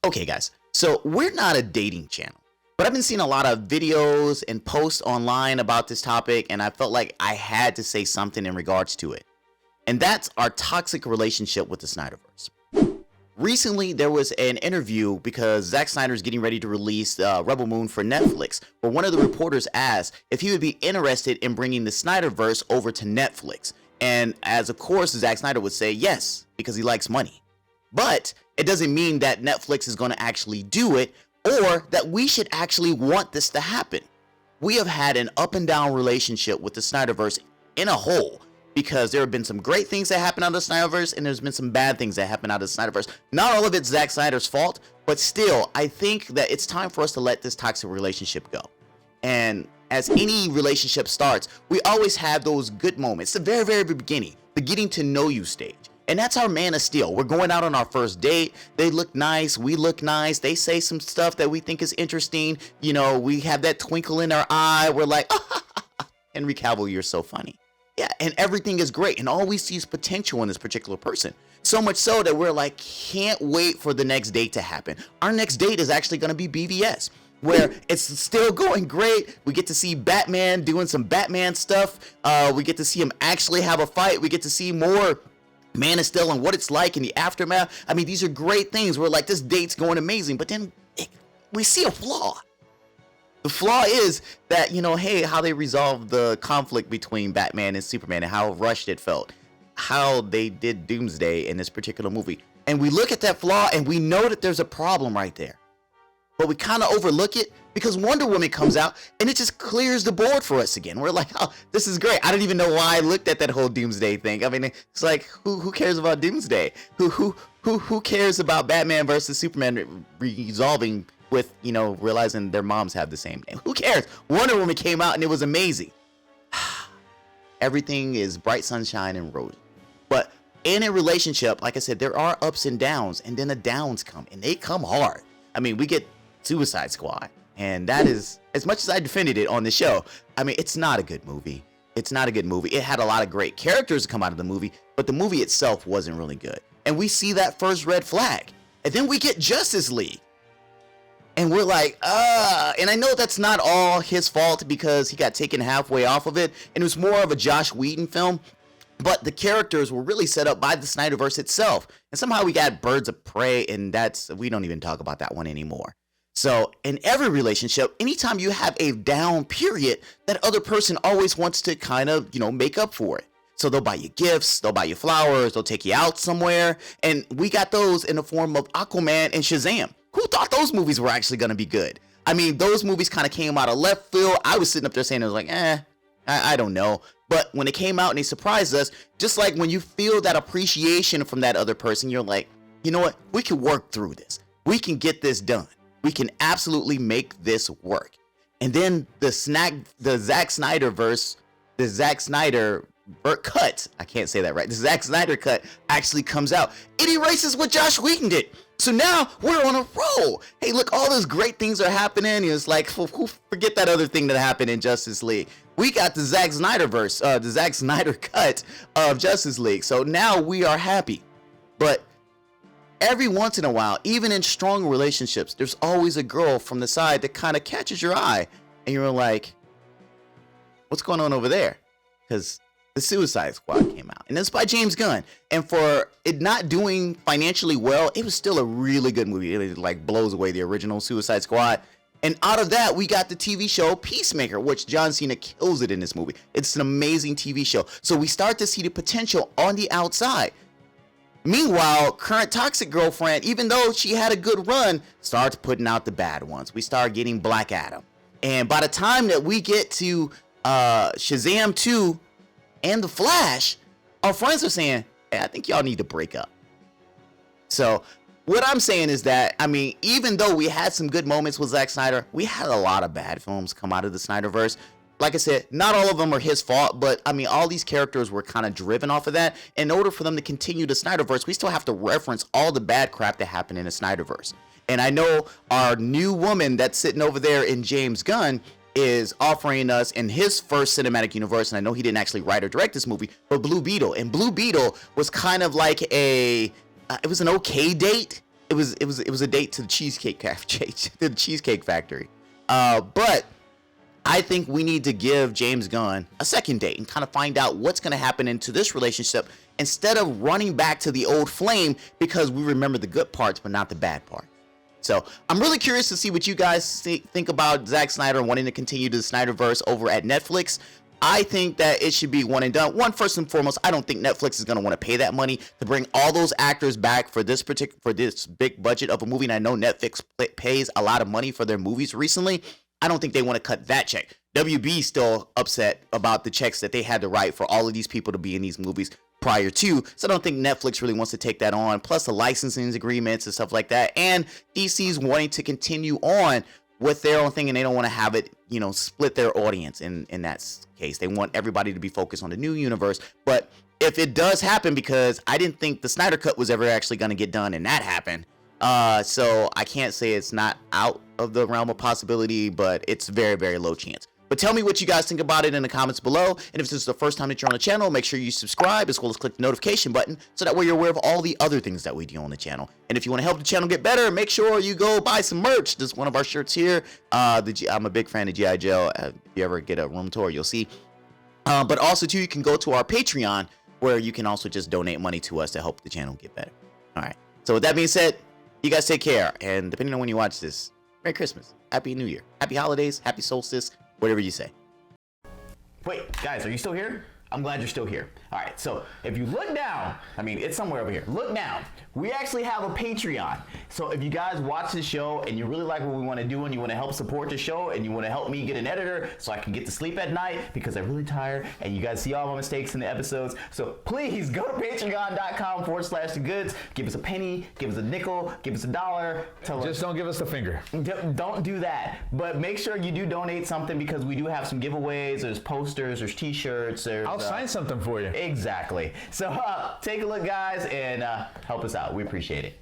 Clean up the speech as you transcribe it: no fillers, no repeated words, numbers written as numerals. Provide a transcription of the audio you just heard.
Okay, guys, so we're not a dating channel, but I've been seeing a lot of videos and posts online about this topic, and I felt like I had to say something in regards to it. And that's our toxic relationship with the Snyderverse. Recently, there was an interview because Zack Snyder is getting ready to release Rebel Moon for Netflix, where one of the reporters asked if he would be interested in bringing the Snyderverse over to Netflix. And as of course, Zack Snyder would say yes, because he likes money. But it doesn't mean that Netflix is going to actually do it or that we should actually want this to happen. We have had an up and down relationship with the Snyderverse in a whole because there have been some great things that happen out of the Snyderverse and there's been some bad things that happen out of the Snyderverse. Not all of it's Zack Snyder's fault, but still, I think that it's time for us to let this toxic relationship go. And as any relationship starts, we always have those good moments, the very, very beginning, the getting to know you stage. And that's our Man of Steel. We're going out on our first date. They look nice. We look nice. They say some stuff that we think is interesting. You know, we have that twinkle in our eye. We're like, oh, Henry Cavill, you're so funny. Yeah, and everything is great. And all we see is potential in this particular person. So much so that we're like, can't wait for the next date to happen. Our next date is actually going to be BVS, where it's still going great. We get to see Batman doing some Batman stuff. We get to see him actually have a fight. We get to see more Man of Steel and what it's like in the aftermath. I mean, these are great things. We're like, this date's going amazing. But then we see a flaw. The flaw is that, you know, hey, how they resolved the conflict between Batman and Superman and how rushed it felt. How they did Doomsday in this particular movie. And we look at that flaw and we know that there's a problem right there. But we kind of overlook it because Wonder Woman comes out and it just clears the board for us again. We're like, oh, this is great. I don't even know why I looked at that whole Doomsday thing. I mean, it's like, who cares about Doomsday? Who cares about Batman versus Superman resolving with, you know, realizing their moms have the same name? Who cares? Wonder Woman came out and it was amazing. Everything is bright sunshine and roses. But in a relationship, like I said, there are ups and downs, and then the downs come, and they come hard. I mean, we get Suicide Squad, and that is, as much as I defended it on the show, I mean, it's not a good movie. It's not a good movie. It had a lot of great characters come out of the movie, but the movie itself wasn't really good. And we see that first red flag, and then we get Justice League, and we're like, and I know that's not all his fault because he got taken halfway off of it, and it was more of a Joss Whedon film. But the characters were really set up by the Snyderverse itself. And somehow we got Birds of Prey, and we don't even talk about that one anymore. So in every relationship, anytime you have a down period, that other person always wants to kind of, you know, make up for it. So they'll buy you gifts, they'll buy you flowers, they'll take you out somewhere. And we got those in the form of Aquaman and Shazam. Who thought those movies were actually going to be good? I mean, those movies kind of came out of left field. I was sitting up there saying, I was like, I don't know. But when it came out and they surprised us, just like when you feel that appreciation from that other person, you're like, you know what? We can work through this. We can get this done. We can absolutely make this work. And then the Zack Snyderverse, the Zack Snyder cut, I can't say that right, the Zack Snyder cut actually comes out. It erases what Joss Whedon did. So now we're on a roll. Hey, look, all those great things are happening. It's like, forget that other thing that happened in Justice League. We got the Zack Snyderverse, the Zack Snyder cut of Justice League. So now we are happy. But every once in a while, even in strong relationships, there's always a girl from the side that kind of catches your eye. And you're like, what's going on over there? Because the Suicide Squad came out, and it's by James Gunn. And for it not doing financially well, it was still a really good movie. It like blows away the original Suicide Squad. And out of that, we got the TV show Peacemaker, which John Cena kills it in this movie. It's an amazing TV show. So we start to see the potential on the outside. Meanwhile, current toxic girlfriend, even though she had a good run, starts putting out the bad ones. We start getting Black Adam. And by the time that we get to Shazam 2, and The Flash, our friends are saying, hey, I think y'all need to break up. So what I'm saying is that, I mean, even though we had some good moments with Zack Snyder, we had a lot of bad films come out of the Snyderverse. Like I said, not all of them are his fault, but I mean, all these characters were kind of driven off of that. In order for them to continue the Snyderverse, we still have to reference all the bad crap that happened in the Snyderverse. And I know our new woman that's sitting over there in James Gunn is offering us in his first cinematic universe, and I know he didn't actually write or direct this movie, but Blue Beetle. And Blue Beetle was kind of like it was an okay date, it was a date to the Cheesecake Factory. But I think we need to give James Gunn a second date and kind of find out what's going to happen into this relationship instead of running back to the old flame, because we remember the good parts but not the bad parts. So I'm really curious to see what you guys think about Zack Snyder wanting to continue the Snyderverse over at Netflix. I think that it should be one and done. First and foremost, I don't think Netflix is going to want to pay that money to bring all those actors back for this big budget of a movie. And I know Netflix pays a lot of money for their movies recently. I don't think they want to cut that check. WB still upset about the checks that they had to write for all of these people to be in these movies prior to. So I don't think Netflix really wants to take that on. Plus the licensing agreements and stuff like that. And DC's wanting to continue on with their own thing, and they don't want to have it, split their audience in that case. They want everybody to be focused on the new universe. But if it does happen, because I didn't think the Snyder Cut was ever actually going to get done, and that happened. So I can't say it's not out of the realm of possibility, but it's very, very low chance. But tell me what you guys think about it in the comments below. And if this is the first time that you're on the channel, make sure you subscribe as well as click the notification button so that way you're aware of all the other things that we do on the channel. And if you want to help the channel get better, make sure you go buy some merch. This is one of our shirts here. I'm a big fan of G.I. Joe. If you ever get a room tour, you'll see. But also, too, you can go to our Patreon, where you can also just donate money to us to help the channel get better. All right. So with that being said, you guys take care. And depending on when you watch this, Merry Christmas, Happy New Year, Happy Holidays, Happy Solstice, whatever you say. Wait, guys, are you still here? I'm glad you're still here. All right, so if you look down, it's somewhere over here. Look down. We actually have a Patreon. So if you guys watch the show and you really like what we want to do and you want to help support the show and you want to help me get an editor so I can get to sleep at night because I'm really tired and you guys see all my mistakes in the episodes, so please go to patreon.com/thegoods. Give us a penny, give us a nickel, give us $1. Just don't give us the finger. Don't do that. But make sure you do donate something, because we do have some giveaways. There's posters, there's t-shirts. I'll sign something for you. Exactly. So take a look, guys, and help us out. We appreciate it.